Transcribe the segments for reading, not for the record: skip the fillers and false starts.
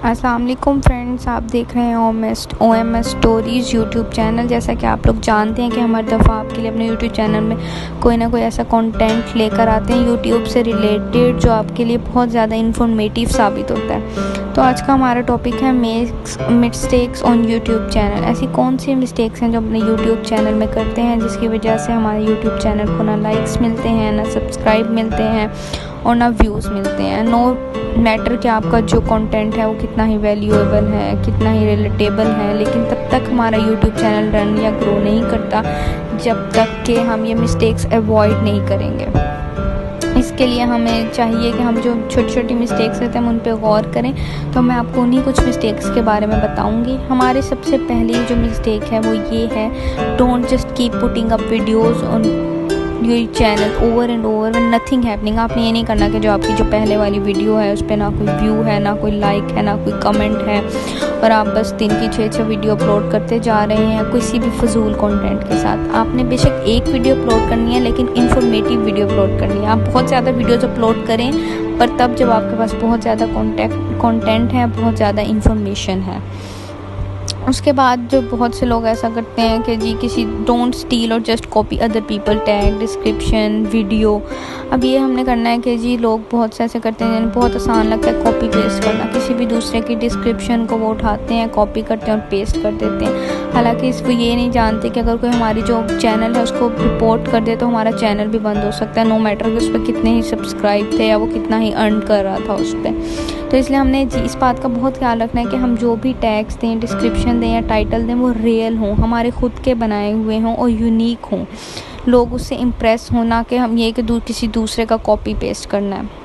अस्सलाम वालेकुम फ्रेंड्स, आप देख रहे हैं OMS स्टोरीज़ यूट्यूब चैनल। जैसा कि आप लोग जानते हैं कि हर दफ़ा आपके लिए अपने यूट्यूब चैनल में कोई ना कोई ऐसा कंटेंट लेकर आते हैं यूट्यूब से रिलेटेड जो आपके लिए बहुत ज़्यादा इन्फॉर्मेटिव साबित होता है। तो आज का हमारा टॉपिक है मिस्टेक्स ऑन यूट्यूब चैनल। ऐसी कौन सी मिस्टेक्स हैं जो अपने यूट्यूब चैनल में करते हैं जिसकी वजह से हमारे यूट्यूब चैनल को ना लाइक्स मिलते हैं, ना सब्सक्राइब मिलते हैं और ना व्यूज़ मिलते हैं। नो मैटर कि आपका जो कंटेंट है वो कितना ही वैल्यूएबल है, कितना ही रिलेटेबल है, लेकिन तब तक हमारा यूट्यूब चैनल रन या ग्रो नहीं करता जब तक कि हम ये मिस्टेक्स अवॉइड नहीं करेंगे। इसके लिए हमें चाहिए कि हम जो छोटी छोटी मिस्टेक्स रहते हैं हम उन पर गौर करें। तो मैं आपको उन्हीं कुछ मिस्टेक्स के बारे में बताऊंगी। हमारे सबसे पहली जो मिस्टेक है वो ये है, don't just keep putting up videos on your channel over and over when nothing happening. आपने ये नहीं करना कि जो आपकी जो पहले वाली वीडियो है उस पर ना कोई व्यू है, ना कोई लाइक है, ना कोई कमेंट है और आप बस दिन की 6 वीडियो अपलोड करते जा रहे हैं किसी भी फजूल कंटेंट के साथ। आपने बेशक एक वीडियो अपलोड करनी है लेकिन इन्फॉर्मेटिव वीडियो अपलोड करनी है। आप बहुत ज़्यादा वीडियोज़ अपलोड करें पर तब जब आपके पास बहुत ज़्यादा कंटेंट है, बहुत ज़्यादा इन्फॉर्मेशन है। उसके बाद जो बहुत से लोग ऐसा करते हैं कि जी किसी डोंट स्टील और just copy other people tag, description, video. अब ये हमने करना है कि जी लोग बहुत से ऐसे करते हैं, बहुत आसान लगता है कॉपी पेस्ट करना। किसी भी दूसरे की डिस्क्रिप्शन को वो उठाते हैं, कॉपी करते हैं और पेस्ट कर देते हैं। हालांकि वो ये नहीं जानते कि अगर कोई हमारी जो चैनल है उसको रिपोर्ट कर दे तो हमारा चैनल भी बंद हो सकता है, नो मैटर कि उस पर कितने ही सब्सक्राइब थे या वो कितना ही अर्न कर रहा था उस पर। तो इसलिए हमने इस बात का बहुत ख्याल रखना है कि हम जो भी टैग्स दें, डिस्क्रिप्शन दें या टाइटल दें वो रियल हों, हमारे खुद के बनाए हुए हों और यूनिक हों, लोग उससे इम्प्रेस हों, ना कि हम ये कि किसी दूसरे का कॉपी पेस्ट करना है।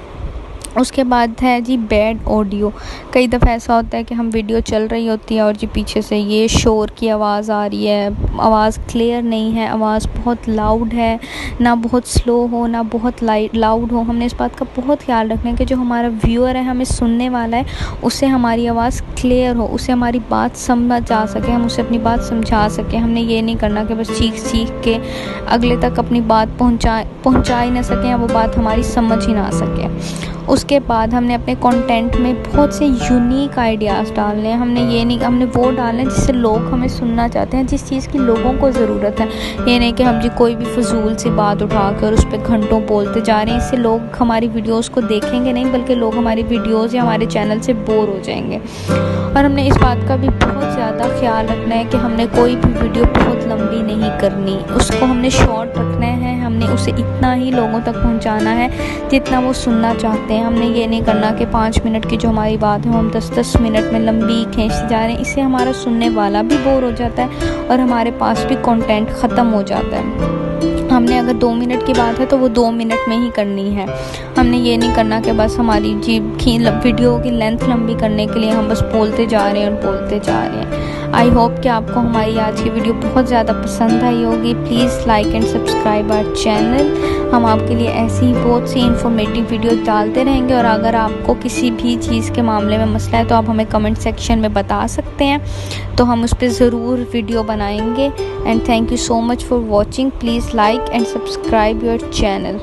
उसके बाद है जी बैड ऑडियो। कई दफ़ा ऐसा होता है कि हम वीडियो चल रही होती है और जी पीछे से ये शोर की आवाज़ आ रही है, आवाज़ क्लियर नहीं है, आवाज़ बहुत लाउड है, ना बहुत स्लो हो ना बहुत लाउड हो। हमने इस बात का बहुत ख्याल रखना है कि जो हमारा व्यूअर है, हमें सुनने वाला है, उससे हमारी आवाज़ क्लियर हो, उसे हमारी बात समझ आ सके, हम उसे अपनी बात समझा सकें। हमने ये नहीं करना कि बस चीख के अगले तक अपनी बात पहुँचा ही ना सकें या वो बात हमारी समझ ही ना आ सके। उसके बाद हमने अपने कंटेंट में बहुत से यूनिक आइडियाज़ डालने हैं। हमने वो डालना है जिससे लोग हमें सुनना चाहते हैं, जिस चीज़ की लोगों को ज़रूरत है। ये नहीं कि हम जी कोई भी फजूल सी बात उठाकर उस पर घंटों बोलते जा रहे हैं। इससे लोग हमारी वीडियोस को देखेंगे नहीं, बल्कि लोग हमारी वीडियोस या हमारे चैनल से बोर हो जाएंगे। और हमने इस बात का भी बहुत ज़्यादा ख्याल रखना है कि हमने कोई भी वीडियो बहुत लंबी नहीं करनी, उसको हमने शॉर्ट रखना है। हमने उसे इतना ही लोगों तक पहुँचाना है जितना वो सुनना चाहते हैं। हमने ये नहीं करना कि 5 मिनट की जो हमारी बात है हम 10-10 मिनट में लंबी खींचते जा रहे हैं। इससे हमारा सुनने वाला भी बोर हो जाता है और हमारे पास भी कंटेंट ख़त्म हो जाता है। हमने अगर 2 मिनट की बात है तो वो 2 मिनट में ही करनी है। हमने ये नहीं करना कि बस हमारी वीडियो की लेंथ लंबी करने के लिए हम बस बोलते जा रहे हैं और बोलते जा रहे हैं। आई होप कि आपको हमारी आज की वीडियो बहुत ज़्यादा पसंद आई होगी। Please like and subscribe our channel. हम आपके लिए ऐसी ही बहुत सी इन्फॉर्मेटिव वीडियो डालते रहेंगे और अगर आपको किसी भी चीज़ के मामले में मसला है तो आप हमें कमेंट सेक्शन में बता सकते हैं, तो हम उस पर ज़रूर वीडियो बनाएंगे। And thank you so much for watching. Please like and subscribe your channel.